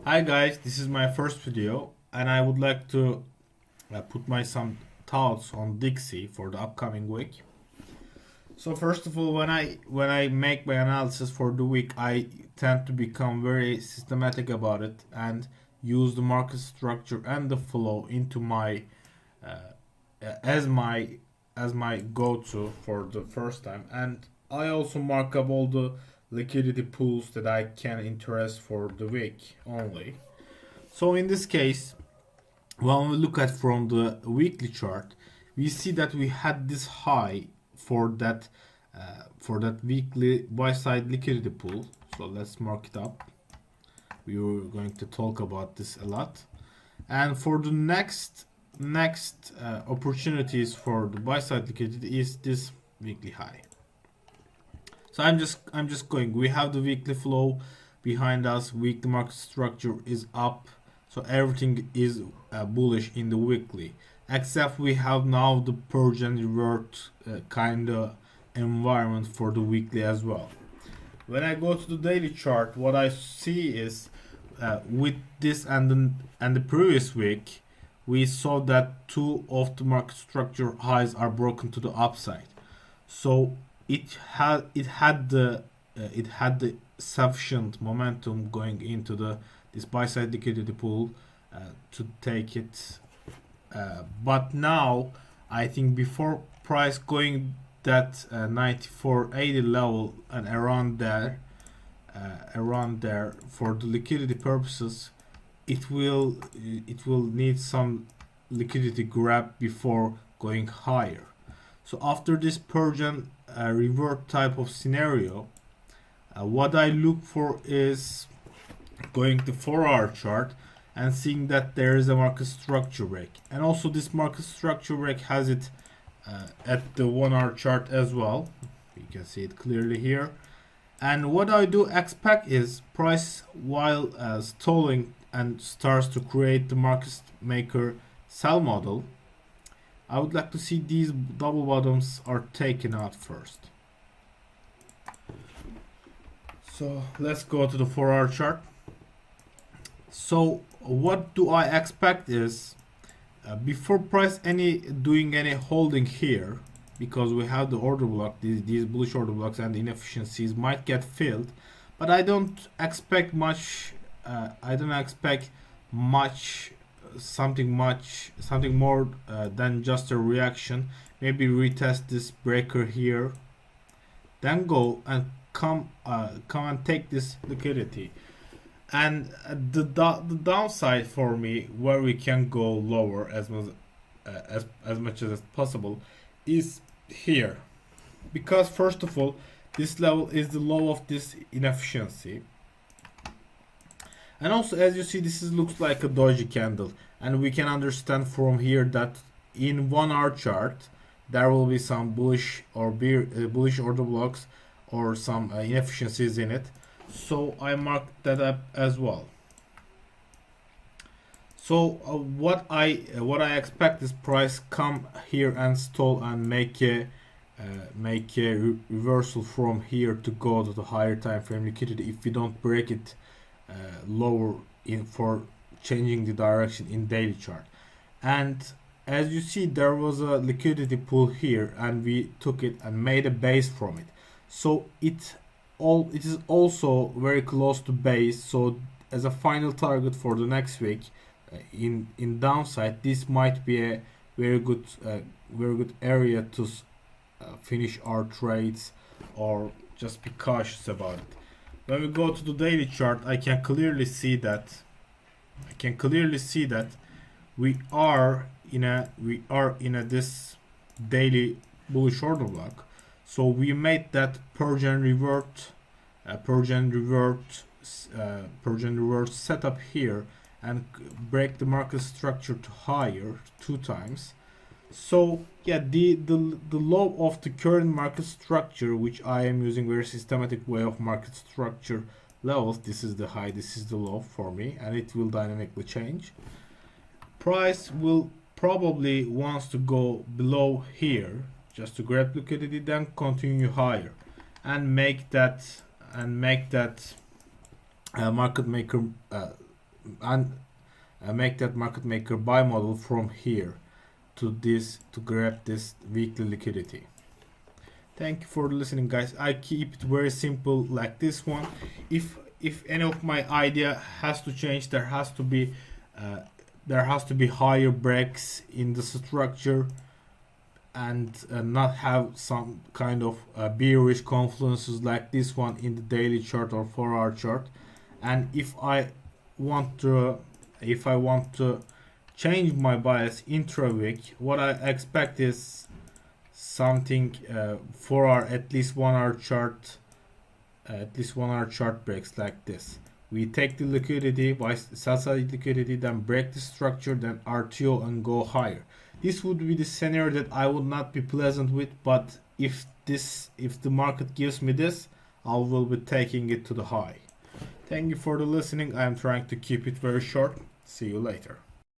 Hi guys, this is my first video and I would like to put my some thoughts on DXY for the upcoming week. So first of all, when I make my analysis for the week, I tend to become very systematic about it and use the market structure and the flow into my as my go-to for the first time, and I also mark up all the liquidity pools that I can interest for the week only. So in this case, when we look at from the weekly chart, we see that we had this high for that weekly buy side liquidity pool. So let's mark it up. We were going to talk about this a lot. And for the next opportunities for the buy side liquidity is this weekly high. So I'm just going. We have the weekly flow behind us. Weekly market structure is up, so everything is bullish in the weekly. Except we have now the purge and revert kind of environment for the weekly as well. When I go to the daily chart, what I see is with this and the previous week, we saw that two of the market structure highs are broken to the upside. So it had the sufficient momentum going into the this buy side liquidity pool to take it. But now I think before price going that 94.80 level and around there for the liquidity purposes, it will need some liquidity grab before going higher. So after this purge and revert type of scenario, what I look for is going to 4-hour chart and seeing that there is a market structure break, and also this market structure break has it at the 1-hour chart as well. You can see it clearly here. And what I do expect is price, while stalling and starts to create the market maker sell model, I would like to see these double bottoms are taken out first. So let's go to the 4-hour chart. So what do I expect is before price doing any holding here, because we have the order block, these bullish order blocks and inefficiencies might get filled, but I don't expect much. I don't expect something more than just a reaction. Maybe retest this breaker here, then go and come and take this liquidity. And the downside for me, where we can go lower as much as possible, is here, because first of all, this level is the low of this inefficiency, and also as you see, looks like a doji candle, and we can understand from here that in 1-hour chart there will be some bullish or bullish order blocks or some inefficiencies in it. So I marked that up as well. So what I expect is price come here and stall and make a reversal from here to go to the higher time frame liquidity if we don't break it lower in for changing the direction in daily chart. And as you see, there was a liquidity pool here and we took it and made a base from it. So it is also very close to base. So as a final target for the next week, in downside, this might be a very good area to finish our trades or just be cautious about it. When we go to the daily chart, I can clearly see that we are in a this daily bullish order block. So we made that purge and revert setup here and break the market structure to higher 2 times. So yeah, the low of the current market structure, which I am using very systematic way of market structure levels, this is the high, this is the low for me, and it will dynamically change. Price will probably wants to go below here just to grab liquidity, then continue higher and make that market maker make that market maker buy model from here to this to grab this weekly liquidity. Thank you for listening, guys. I keep it very simple like this one. If any of my idea has to change, there has to be higher breaks in the structure, and not have some kind of bearish confluences like this one in the daily chart or 4-hour chart. And if I want to change my bias intra-week, what I expect is something for our at least 1-hour chart, breaks like this. We take the liquidity, buy sell side liquidity, then break the structure, then RTO and go higher. This would be the scenario that I would not be pleasant with, but if the market gives me this, I will be taking it to the high. Thank you for the listening. I am trying to keep it very short. See you later.